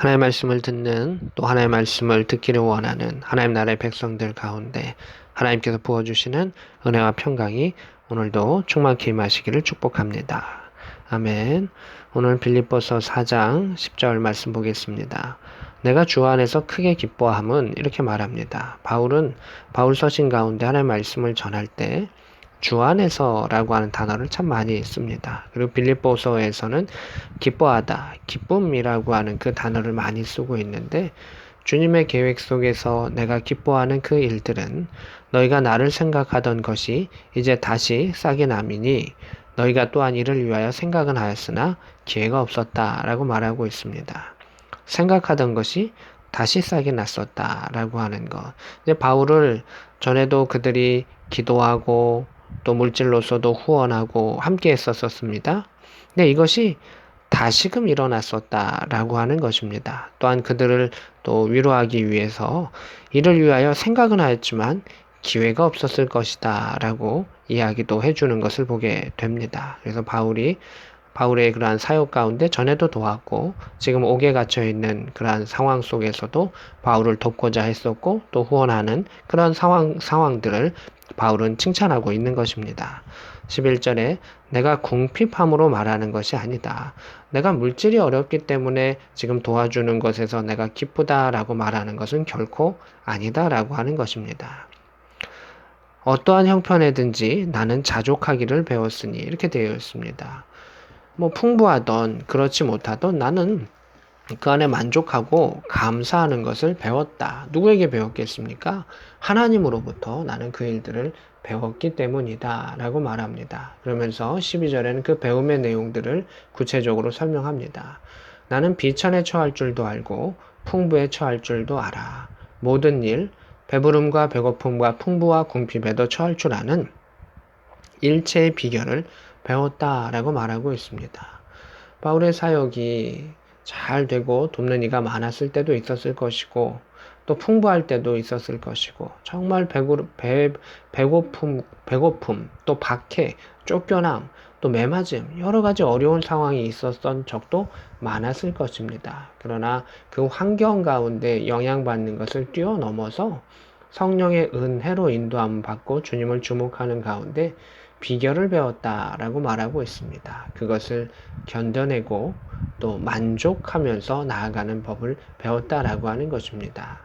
하나님의 말씀을 듣는 또 하나님의 말씀을 듣기를 원하는 하나님 나라의 백성들 가운데 하나님께서 부어주시는 은혜와 평강이 오늘도 충만케 임하시기를 축복합니다. 아멘. 오늘 빌립보서 4장 10절 말씀 보겠습니다. 내가 주 안에서 크게 기뻐함은 이렇게 말합니다. 바울 서신 가운데 하나님의 말씀을 전할 때 주 안에서라고 하는 단어를 참 많이 씁니다. 그리고 빌립보서에서는 기뻐하다, 기쁨이라고 하는 그 단어를 많이 쓰고 있는데 주님의 계획 속에서 내가 기뻐하는 그 일들은 너희가 나를 생각하던 것이 이제 다시 싹이 남이니 너희가 또한 이를 위하여 생각은 하였으나 기회가 없었다라고 말하고 있습니다. 생각하던 것이 다시 싹이 났었다라고 하는 것. 이제 바울을 전에도 그들이 기도하고 또 물질로서도 후원하고 함께 했었습니다. 근데 이것이 다시금 일어났었다라고 하는 것입니다. 또한 그들을 또 위로하기 위해서 이를 위하여 생각은 하였지만 기회가 없었을 것이다 라고 이야기도 해주는 것을 보게 됩니다. 그래서 바울의 그러한 사역 가운데 전에도 도왔고 지금 옥에 갇혀 있는 그러한 상황 속에서도 바울을 돕고자 했었고 또 후원하는 그런 상황들을 바울은 칭찬하고 있는 것입니다. 11절에 내가 궁핍함으로 말하는 것이 아니다. 내가 물질이 어렵기 때문에 지금 도와주는 것에서 내가 기쁘다라고 말하는 것은 결코 아니다라고 하는 것입니다. 어떠한 형편에든지 나는 자족하기를 배웠으니 이렇게 되어 있습니다. 풍부하던 그렇지 못하던 나는 그 안에 만족하고 감사하는 것을 배웠다. 누구에게 배웠겠습니까? 하나님으로부터 나는 그 일들을 배웠기 때문이다 라고 말합니다. 그러면서 12절에는 그 배움의 내용들을 구체적으로 설명합니다. 나는 비천에 처할 줄도 알고 풍부에 처할 줄도 알아. 모든 일, 배부름과 배고픔과 풍부와 궁핍에도 처할 줄 아는 일체의 비결을 배웠다라고 말하고 있습니다. 바울의 사역이 잘 되고 돕는 이가 많았을 때도 있었을 것이고 또 풍부할 때도 있었을 것이고 정말 배고픔, 또 박해, 쫓겨남, 또 매맞음 여러 가지 어려운 상황이 있었던 적도 많았을 것입니다. 그러나 그 환경 가운데 영향받는 것을 뛰어넘어서 성령의 은혜로 인도함 받고 주님을 주목하는 가운데 비결을 배웠다라고 말하고 있습니다. 그것을 견뎌내고 또 만족하면서 나아가는 법을 배웠다라고 하는 것입니다.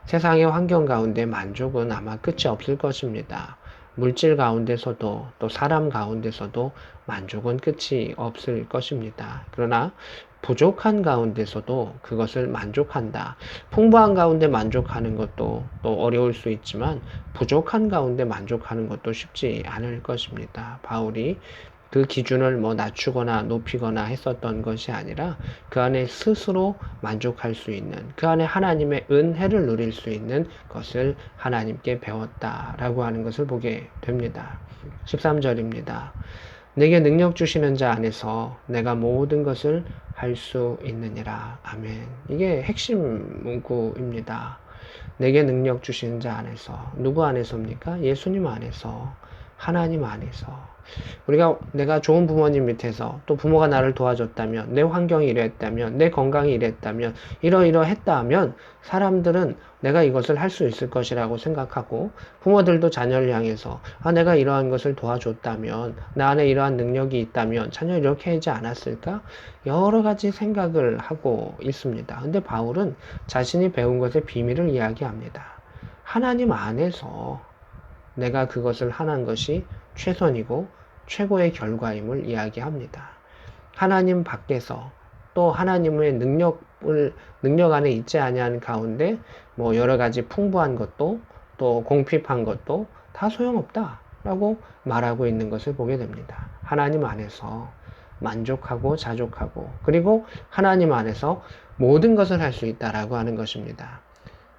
세상의 환경 가운데 만족은 아마 끝이 없을 것입니다. 물질 가운데서도 또 사람 가운데서도 만족은 끝이 없을 것입니다. 그러나 부족한 가운데서도 그것을 만족한다. 풍부한 가운데 만족하는 것도 또 어려울 수 있지만 부족한 가운데 만족하는 것도 쉽지 않을 것입니다. 바울이 그 기준을 낮추거나 높이거나 했었던 것이 아니라 그 안에 스스로 만족할 수 있는 그 안에 하나님의 은혜를 누릴 수 있는 것을 하나님께 배웠다라고 하는 것을 보게 됩니다. 13절입니다. 내게 능력 주시는 자 안에서 내가 모든 것을 할 수 있느니라. 아멘. 이게 핵심 문구입니다. 내게 능력 주시는 자 안에서. 누구 안에서입니까? 예수님 안에서. 하나님 안에서. 내가 좋은 부모님 밑에서 또 부모가 나를 도와줬다면, 내 환경이 이랬다면, 내 건강이 이랬다면, 이러이러했다면 사람들은 내가 이것을 할 수 있을 것이라고 생각하고 부모들도 자녀를 향해서 내가 이러한 것을 도와줬다면, 나 안에 이러한 능력이 있다면 자녀 이렇게 하지 않았을까? 여러 가지 생각을 하고 있습니다. 근데 바울은 자신이 배운 것의 비밀을 이야기합니다. 하나님 안에서 내가 그것을 하는 것이 최선이고 최고의 결과임을 이야기합니다. 하나님 밖에서 또 하나님의 능력 안에 있지 아니한 가운데 여러 가지 풍부한 것도 또 공핍한 것도 다 소용없다라고 말하고 있는 것을 보게 됩니다. 하나님 안에서 만족하고 자족하고 그리고 하나님 안에서 모든 것을 할 수 있다라고 하는 것입니다.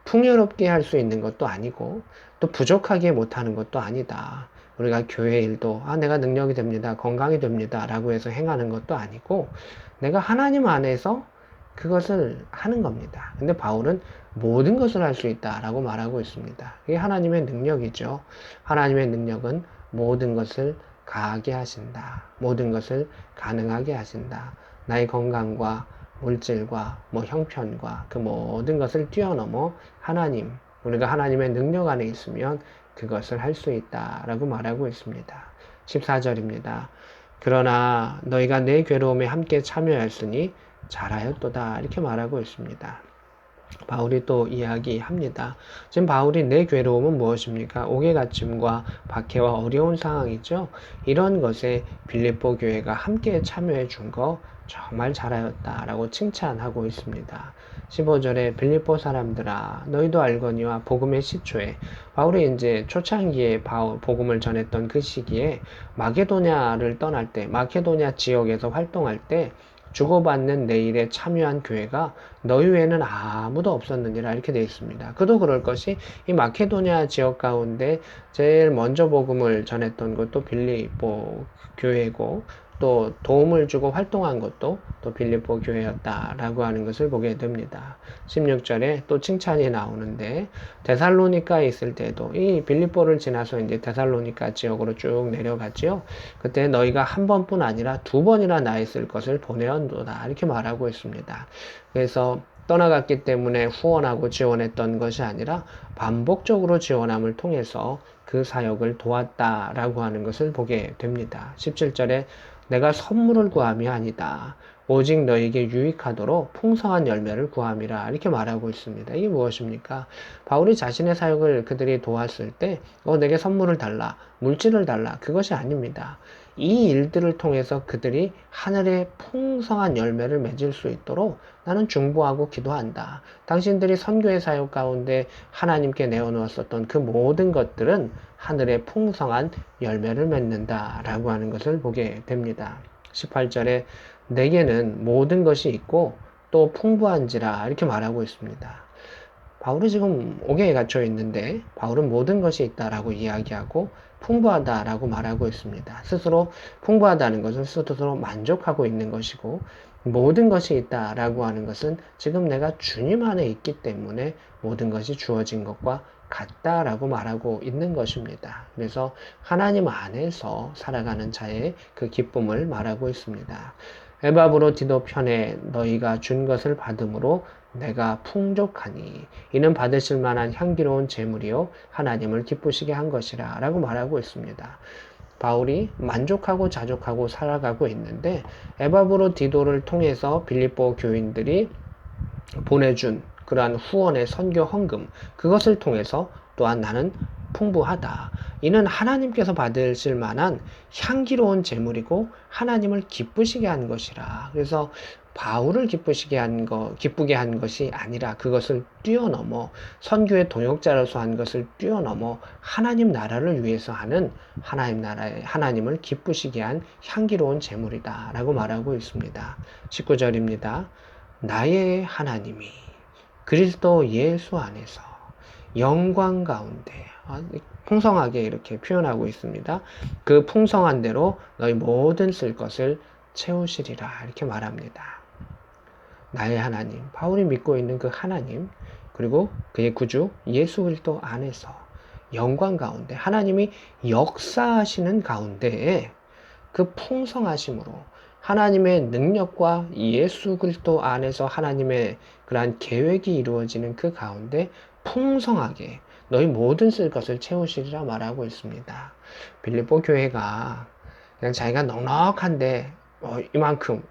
풍요롭게 할 수 있는 것도 아니고 또 부족하게 못하는 것도 아니다. 우리가 교회 일도 내가 능력이 됩니다. 건강이 됩니다. 라고 해서 행하는 것도 아니고 내가 하나님 안에서 그것을 하는 겁니다. 근데 바울은 모든 것을 할 수 있다라고 말하고 있습니다. 이게 하나님의 능력이죠. 하나님의 능력은 모든 것을 가하게 하신다. 모든 것을 가능하게 하신다. 나의 건강과 물질과 뭐 형편과 그 모든 것을 뛰어넘어 하나님, 우리가 하나님의 능력 안에 있으면 그것을 할 수 있다라고 말하고 있습니다. 14절입니다. 그러나 너희가 내 괴로움에 함께 참여하였으니 잘하였도다 이렇게 말하고 있습니다. 바울이 또 이야기합니다. 지금 바울이 내 괴로움은 무엇입니까? 옥외갇힘과 박해와 어려운 상황이죠. 이런 것에 빌립보 교회가 함께 참여해 준 거 정말 잘하였다라고 칭찬하고 있습니다. 15절에 빌립보 사람들아 너희도 알거니와 복음의 시초에 바울이 이제 초창기에 복음을 전했던 그 시기에 마게도냐를 떠날 때 마케도냐 지역에서 활동할 때 주고받는 내일에 참여한 교회가 너희 외에는 아무도 없었느니라 이렇게 되어 있습니다. 그도 그럴 것이 이 마케도냐 지역 가운데 제일 먼저 복음을 전했던 것도 빌립보 교회고 또 도움을 주고 활동한 것도 또 빌립보 교회였다라고 하는 것을 보게 됩니다. 16절에 또 칭찬이 나오는데 데살로니카에 있을 때도 이 빌립보를 지나서 이제 데살로니카 지역으로 쭉 내려갔지요. 그때 너희가 한 번뿐 아니라 두 번이나 나 있을 것을 보내었도다 이렇게 말하고 있습니다. 그래서 떠나갔기 때문에 후원하고 지원했던 것이 아니라 반복적으로 지원함을 통해서 그 사역을 도왔다라고 하는 것을 보게 됩니다. 17절에 내가 선물을 구함이 아니다. 오직 너에게 유익하도록 풍성한 열매를 구함이라 이렇게 말하고 있습니다. 이게 무엇입니까? 바울이 자신의 사역을 그들이 도왔을 때 내게 선물을 달라, 물질을 달라 그것이 아닙니다. 이 일들을 통해서 그들이 하늘의 풍성한 열매를 맺을 수 있도록 나는 중보하고 기도한다. 당신들이 선교의 사역 가운데 하나님께 내어놓았었던 그 모든 것들은 하늘의 풍성한 열매를 맺는다 라고 하는 것을 보게 됩니다. 18절에 내게는 모든 것이 있고 또 풍부한지라 이렇게 말하고 있습니다. 바울이 지금 옥에 갇혀 있는데 바울은 모든 것이 있다라고 이야기하고 풍부하다라고 말하고 있습니다. 스스로 풍부하다는 것은 스스로 만족하고 있는 것이고 모든 것이 있다라고 하는 것은 지금 내가 주님 안에 있기 때문에 모든 것이 주어진 것과 같다라고 말하고 있는 것입니다. 그래서 하나님 안에서 살아가는 자의 그 기쁨을 말하고 있습니다. 에바브로디도 편에 너희가 준 것을 받음으로 내가 풍족하니 이는 받으실 만한 향기로운 제물이요 하나님을 기쁘시게 한 것이라 라고 말하고 있습니다. 바울이 만족하고 자족하고 살아가고 있는데 에바브로디도를 통해서 빌립보 교인들이 보내준 그러한 후원의 선교 헌금 그것을 통해서 또한 나는 풍부하다. 이는 하나님께서 받으실 만한 향기로운 제물이고 하나님을 기쁘시게 한 것이라. 그래서 바울을 기쁘게 한 것이 아니라 그것을 뛰어넘어 선교의 동역자로서 한 것을 뛰어넘어 하나님 나라를 위해서 하는 하나님을 기쁘시게 한 향기로운 제물이다라고 말하고 있습니다. 19절입니다. 나의 하나님이 그리스도 예수 안에서 영광 가운데 풍성하게 이렇게 표현하고 있습니다. 그 풍성한 대로 너희 모든 쓸 것을 채우시리라 이렇게 말합니다. 나의 하나님, 바울이 믿고 있는 그 하나님, 그리고 그의 구주 예수 그리스도 안에서 영광 가운데 하나님이 역사하시는 가운데에 그 풍성하심으로 하나님의 능력과 예수 그리스도 안에서 하나님의 그러한 계획이 이루어지는 그 가운데 풍성하게 너희 모든 쓸 것을 채우시리라 말하고 있습니다. 빌립보 교회가 그냥 자기가 넉넉한데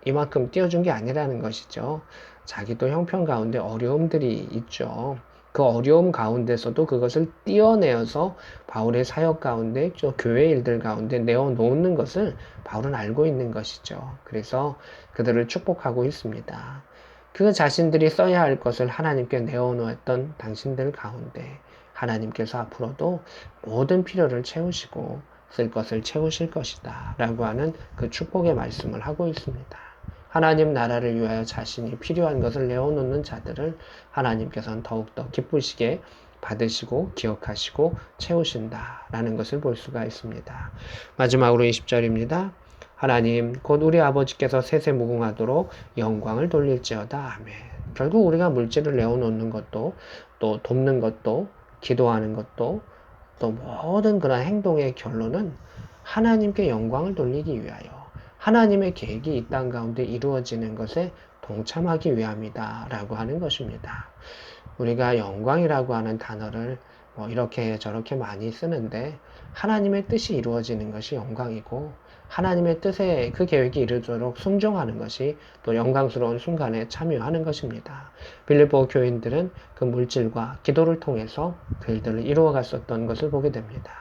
이만큼 띄워준 게 아니라는 것이죠. 자기도 형편 가운데 어려움들이 있죠. 그 어려움 가운데서도 그것을 띄어내어서 바울의 사역 가운데 교회 일들 가운데 내어놓는 것을 바울은 알고 있는 것이죠. 그래서 그들을 축복하고 있습니다. 그 자신들이 써야 할 것을 하나님께 내어놓았던 당신들 가운데 하나님께서 앞으로도 모든 필요를 채우시고 쓸 것을 채우실 것이다 라고 하는 그 축복의 말씀을 하고 있습니다. 하나님 나라를 위하여 자신이 필요한 것을 내어놓는 자들을 하나님께서는 더욱더 기쁘시게 받으시고 기억하시고 채우신다라는 것을 볼 수가 있습니다. 마지막으로 20절입니다. 하나님 곧 우리 아버지께서 세세무궁하도록 영광을 돌릴지어다. 아멘. 결국 우리가 물질을 내어놓는 것도 또 돕는 것도 기도하는 것도 또 모든 그런 행동의 결론은 하나님께 영광을 돌리기 위하여 하나님의 계획이 이 땅 가운데 이루어지는 것에 동참하기 위함이다 라고 하는 것입니다. 우리가 영광이라고 하는 단어를 이렇게 저렇게 많이 쓰는데 하나님의 뜻이 이루어지는 것이 영광이고 하나님의 뜻에 그 계획이 이루어지도록 순종하는 것이 또 영광스러운 순간에 참여하는 것입니다. 빌립보 교인들은 그 물질과 기도를 통해서 그 일들을 이루어갔었던 것을 보게 됩니다.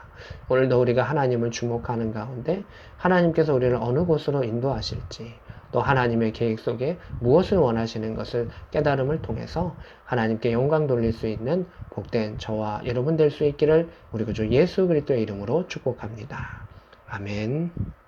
오늘도 우리가 하나님을 주목하는 가운데 하나님께서 우리를 어느 곳으로 인도하실지 또 하나님의 계획 속에 무엇을 원하시는 것을 깨달음을 통해서 하나님께 영광 돌릴 수 있는 복된 저와 여러분 될 수 있기를 우리 구주 예수 그리스도의 이름으로 축복합니다. 아멘.